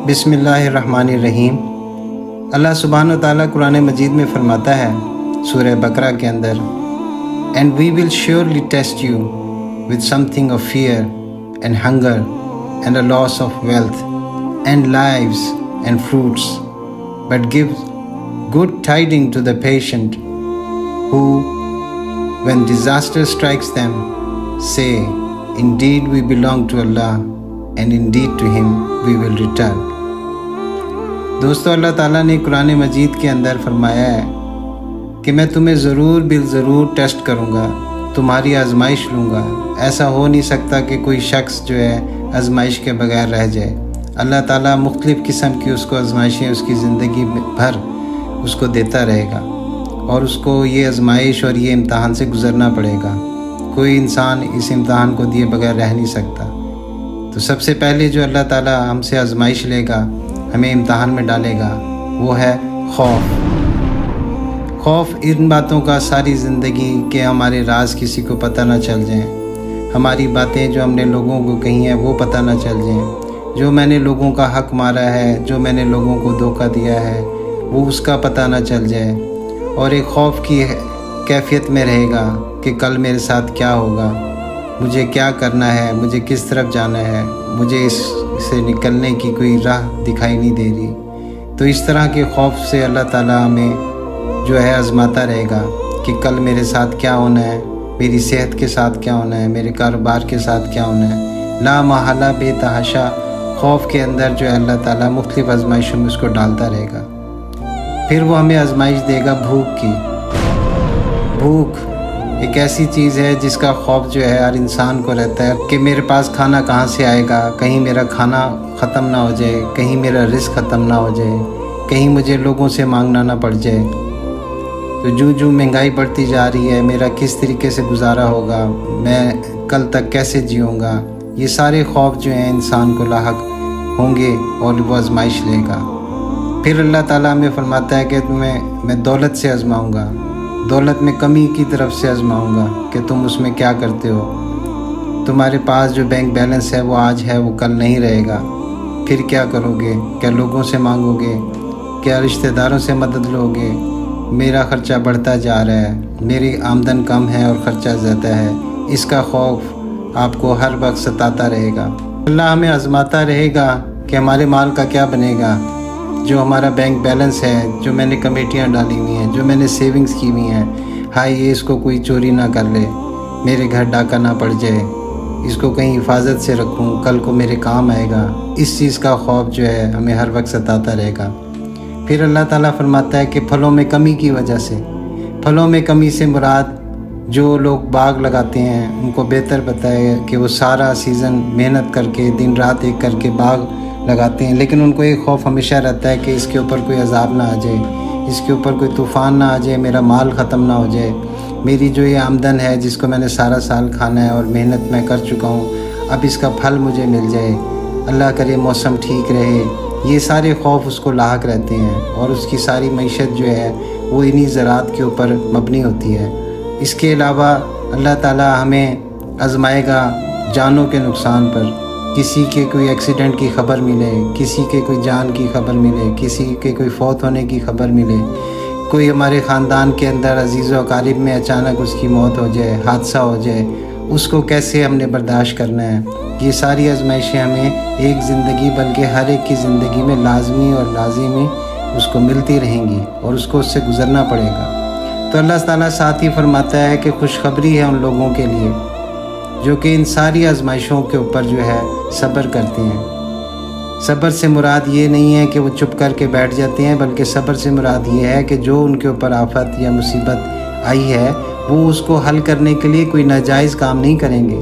بسم اللہ الرحمن الرحیم۔ اللہ سبحانہ و تعالیٰ قرآن مجید میں فرماتا ہے سورہ بقرہ کے اندر، "And we will surely test you with something of fear and hunger and a loss of wealth and lives and fruits, but give good tidings to the patient who, when disaster strikes them, say, Indeed we belong to Allah, and indeed to Him we will return." دوستو، اللہ تعالیٰ نے قرآن مجید کے اندر فرمایا ہے کہ میں تمہیں ضرور ٹیسٹ کروں گا، تمہاری آزمائش لوں گا۔ ایسا ہو نہیں سکتا کہ کوئی شخص جو ہے آزمائش کے بغیر رہ جائے۔ اللہ تعالیٰ مختلف قسم کی اس کو آزمائشیں اس کی زندگی بھر اس کو دیتا رہے گا، اور اس کو یہ آزمائش اور یہ امتحان سے گزرنا پڑے گا۔ کوئی انسان اس امتحان کو دیے بغیر رہ نہیں سکتا۔ تو سب سے پہلے جو اللہ تعالیٰ ہم سے آزمائش لے گا، ہمیں امتحان میں ڈالے گا، وہ ہے خوف ان باتوں کا ساری زندگی کہ ہمارے راز کسی کو پتہ نہ چل جائیں، ہماری باتیں جو ہم نے لوگوں کو کہی ہیں وہ پتہ نہ چل جائیں، جو میں نے لوگوں کا حق مارا ہے، جو میں نے لوگوں کو دھوکہ دیا ہے، وہ اس کا پتہ نہ چل جائے، اور ایک خوف کی کیفیت میں رہے گا کہ کل میرے ساتھ کیا ہوگا، مجھے کیا کرنا ہے، مجھے کس طرف جانا ہے، مجھے اس سے نکلنے کی کوئی راہ دکھائی نہیں دے رہی۔ تو اس طرح کے خوف سے اللہ تعالیٰ ہمیں جو ہے آزماتا رہے گا کہ کل میرے ساتھ کیا ہونا ہے، میری صحت کے ساتھ کیا ہونا ہے، میرے کاروبار کے ساتھ کیا ہونا ہے۔ لا محالہ بے تحاشا خوف کے اندر جو ہے اللہ تعالیٰ مختلف آزمائشوں میں اس کو ڈالتا رہے گا۔ پھر وہ ہمیں آزمائش دے گا بھوک کی۔ بھوک ایک ایسی چیز ہے جس کا خوف جو ہے ہر انسان کو رہتا ہے کہ میرے پاس کھانا کہاں سے آئے گا، کہیں میرا کھانا ختم نہ ہو جائے، کہیں میرا رزق ختم نہ ہو جائے، کہیں مجھے لوگوں سے مانگنا نہ پڑ جائے۔ تو جو مہنگائی بڑھتی جا رہی ہے، میرا کس طریقے سے گزارا ہوگا، میں کل تک کیسے جیوں گا، یہ سارے خوف جو ہیں انسان کو لاحق ہوں گے اور وہ آزمائش لے گا۔ پھر اللہ تعالیٰ ہمیں فرماتا ہے کہ تمہیں میں دولت سے آزماؤں گا، دولت میں کمی کی طرف سے آزماؤں گا کہ تم اس میں کیا کرتے ہو۔ تمہارے پاس جو بینک بیلنس ہے وہ آج ہے، وہ کل نہیں رہے گا۔ پھر کیا کرو گے؟ کیا لوگوں سے مانگو گے؟ کیا رشتہ داروں سے مدد لو گے؟ میرا خرچہ بڑھتا جا رہا ہے، میری آمدن کم ہے اور خرچہ زیادہ ہے۔ اس کا خوف آپ کو ہر وقت ستاتا رہے گا۔ اللہ ہمیں آزماتا رہے گا کہ ہمارے مال کا کیا بنے گا، جو ہمارا بینک بیلنس ہے، جو میں نے کمیٹیاں ڈالی ہوئی ہیں، جو میں نے سیونگز کی ہوئی ہیں، یہ اس کو کوئی چوری نہ کر لے، میرے گھر ڈاکہ نہ پڑ جائے، اس کو کہیں حفاظت سے رکھوں، کل کو میرے کام آئے گا۔ اس چیز کا خوف جو ہے ہمیں ہر وقت ستاتا رہے گا۔ پھر اللہ تعالیٰ فرماتا ہے کہ پھلوں میں کمی کی وجہ سے، پھلوں میں کمی سے مراد جو لوگ باغ لگاتے ہیں ان کو بہتر پتہ ہے کہ وہ سارا سیزن محنت کر کے دن رات ایک کر کے باغ لگاتے ہیں، لیکن ان کو ایک خوف ہمیشہ رہتا ہے کہ اس کے اوپر کوئی عذاب نہ آ جائے، اس کے اوپر کوئی طوفان نہ آ جائے، میرا مال ختم نہ ہو جائے، میری جو یہ آمدن ہے جس کو میں نے سارا سال کھانا ہے اور محنت میں کر چکا ہوں، اب اس کا پھل مجھے مل جائے، اللہ کرے موسم ٹھیک رہے۔ یہ سارے خوف اس کو لاحق رہتے ہیں، اور اس کی ساری معیشت جو ہے وہ انہی زراعت کے اوپر مبنی ہوتی ہے۔ اس کے علاوہ اللہ تعالیٰ ہمیں آزمائے گا جانوں کے نقصان پر، کسی کے کوئی ایکسیڈنٹ کی خبر ملے، کسی کے کوئی جان کی خبر ملے، کسی کے کوئی فوت ہونے کی خبر ملے، کوئی ہمارے خاندان کے اندر عزیز و اقارب میں اچانک اس کی موت ہو جائے، حادثہ ہو جائے، اس کو کیسے ہم نے برداشت کرنا ہے۔ یہ ساری آزمائشیں ہمیں ایک زندگی بلکہ ہر ایک کی زندگی میں لازمی اور لازمی اس کو ملتی رہیں گی، اور اس کو اس سے گزرنا پڑے گا۔ تو اللہ تعالیٰ ساتھ ہی فرماتا ہے کہ خوشخبری ہے ان لوگوں کے لیے جو کہ ان ساری آزمائشوں کے اوپر جو ہے صبر کرتے ہیں۔ صبر سے مراد یہ نہیں ہے کہ وہ چپ کر کے بیٹھ جاتے ہیں، بلکہ صبر سے مراد یہ ہے کہ جو ان کے اوپر آفت یا مصیبت آئی ہے وہ اس کو حل کرنے کے لیے کوئی ناجائز کام نہیں کریں گے۔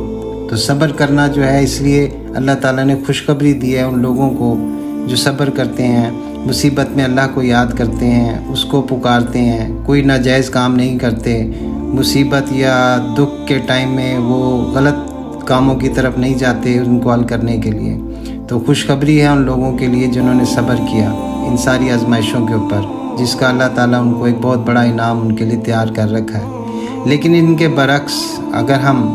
تو صبر کرنا جو ہے، اس لیے اللہ تعالیٰ نے خوشخبری دی ہے ان لوگوں کو جو صبر کرتے ہیں، مصیبت میں اللہ کو یاد کرتے ہیں، اس کو پکارتے ہیں، کوئی ناجائز کام نہیں کرتے، مصیبت یا دکھ کے ٹائم میں وہ غلط کاموں کی طرف نہیں جاتے ان کو حل کرنے کے لیے۔ تو خوشخبری ہے ان لوگوں کے لیے جنہوں نے صبر کیا ان ساری آزمائشوں کے اوپر، جس کا اللہ تعالیٰ ان کو ایک بہت بڑا انعام ان کے لیے تیار کر رکھا ہے۔ لیکن ان کے برعکس اگر ہم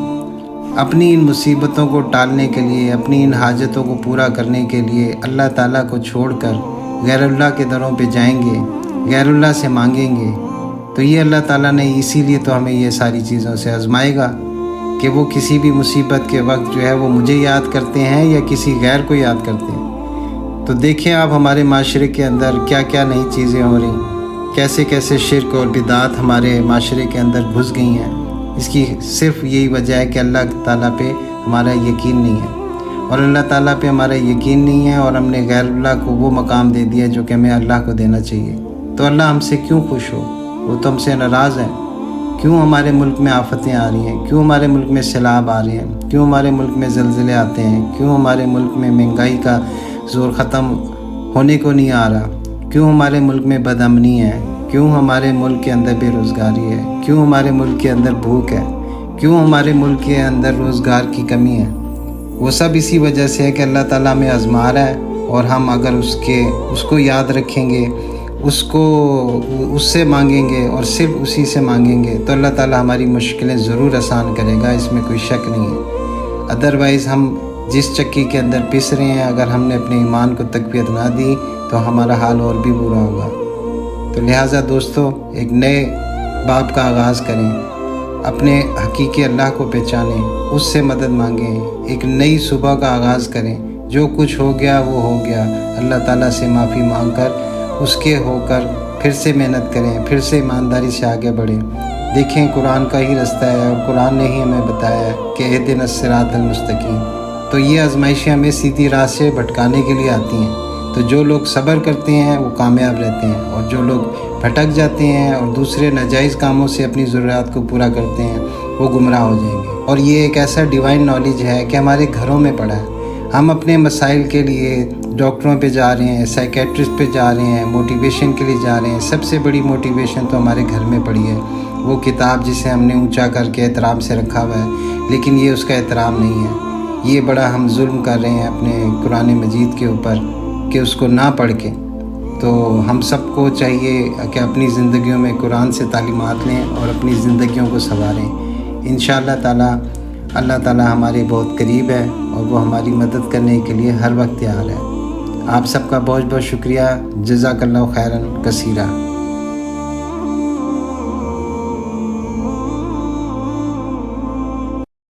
اپنی ان مصیبتوں کو ٹالنے کے لیے، اپنی ان حاجتوں کو پورا کرنے کے لیے اللہ تعالیٰ کو چھوڑ کر غیر اللہ کے دروں پہ جائیں گے، غیر اللہ سے مانگیں گے، تو یہ اللہ تعالیٰ نے اسی لیے تو ہمیں یہ ساری چیزوں سے آزمائے گا کہ وہ کسی بھی مصیبت کے وقت جو ہے وہ مجھے یاد کرتے ہیں یا کسی غیر کو یاد کرتے ہیں۔ تو دیکھیں آپ ہمارے معاشرے کے اندر کیا کیا نئی چیزیں ہو رہی، کیسے کیسے شرک اور بدعات ہمارے معاشرے کے اندر گھس گئی ہیں۔ اس کی صرف یہی وجہ ہے کہ اللہ تعالیٰ پہ ہمارا یقین نہیں ہے، اور اللہ تعالیٰ پہ ہمارا یقین نہیں ہے اور ہم نے غیر اللہ کو وہ مقام دے دیا جو کہ ہمیں اللہ کو دینا چاہیے۔ تو اللہ ہم سے کیوں خوش ہو؟ وہ تو ہم سے ناراض ہیں۔ کیوں ہمارے ملک میں آفتیں آ رہی ہیں؟ کیوں ہمارے ملک میں سیلاب آ رہے ہیں؟ کیوں ہمارے ملک میں زلزلے آتے ہیں؟ کیوں ہمارے ملک میں مہنگائی کا زور ختم ہونے کو نہیں آ رہا؟ کیوں ہمارے ملک میں بد امنی ہے؟ کیوں ہمارے ملک کے اندر بے روزگاری ہے؟ کیوں ہمارے ملک کے اندر بھوک ہے؟ کیوں ہمارے ملک کے اندر روزگار کی کمی ہے؟ وہ سب اسی وجہ سے ہے کہ اللہ تعالیٰ ہمیں آزما رہا ہے، اور ہم اگر اس کو یاد رکھیں گے، اس سے مانگیں گے اور صرف اسی سے مانگیں گے، تو اللہ تعالیٰ ہماری مشکلیں ضرور آسان کرے گا، اس میں کوئی شک نہیں ہے۔ ادروائز ہم جس چکی کے اندر پس رہے ہیں، اگر ہم نے اپنے ایمان کو تقویت نہ دی تو ہمارا حال اور بھی برا ہوگا۔ تو لہٰذا دوستو، ایک نئے باب کا آغاز کریں، اپنے حقیقی اللہ کو پہچانیں، اس سے مدد مانگیں، ایک نئی صبح کا آغاز کریں۔ جو کچھ ہو گیا وہ ہو گیا، اللہ تعالیٰ سے معافی مانگ کر اس کے ہو کر پھر سے محنت کریں، پھر سے ایمانداری سے آگے بڑھیں۔ دیکھیں قرآن کا ہی رستہ ہے، اور قرآن نے ہی ہمیں بتایا ہے کہ اہدنا الصراط المستقیم۔ تو یہ آزمائشیں ہمیں سیدھی راہ سے بھٹکانے کے لیے آتی ہیں۔ تو جو لوگ صبر کرتے ہیں وہ کامیاب رہتے ہیں، اور جو لوگ بھٹک جاتے ہیں اور دوسرے ناجائز کاموں سے اپنی ضروریات کو پورا کرتے ہیں وہ گمراہ ہو جائیں گے۔ اور یہ ایک ایسا ڈیوائن نالج ہے کہ ہمارے گھروں میں پڑا ہے۔ ہم اپنے مسائل کے لیے ڈاکٹروں پہ جا رہے ہیں، سائیکیٹرسٹ پہ جا رہے ہیں، موٹیویشن کے لیے جا رہے ہیں۔ سب سے بڑی موٹیویشن تو ہمارے گھر میں پڑی ہے، وہ کتاب جسے ہم نے اونچا کر کے احترام سے رکھا ہوا ہے، لیکن یہ اس کا احترام نہیں ہے۔ یہ بڑا ہم ظلم کر رہے ہیں اپنے قرآن مجید کے اوپر کہ اس کو نہ پڑھ کے۔ تو ہم سب کو چاہیے کہ اپنی زندگیوں میں قرآن سے تعلیمات لیں اور اپنی زندگیوں کو سنواریں۔ انشاءاللہ تعالیٰ اللہ تعالیٰ ہمارے بہت قریب ہے، اور وہ ہماری مدد کرنے کے لیے ہر وقت تیار ہے۔ آپ سب کا بہت بہت شکریہ۔ جزاک اللہ خیراً کثیرا۔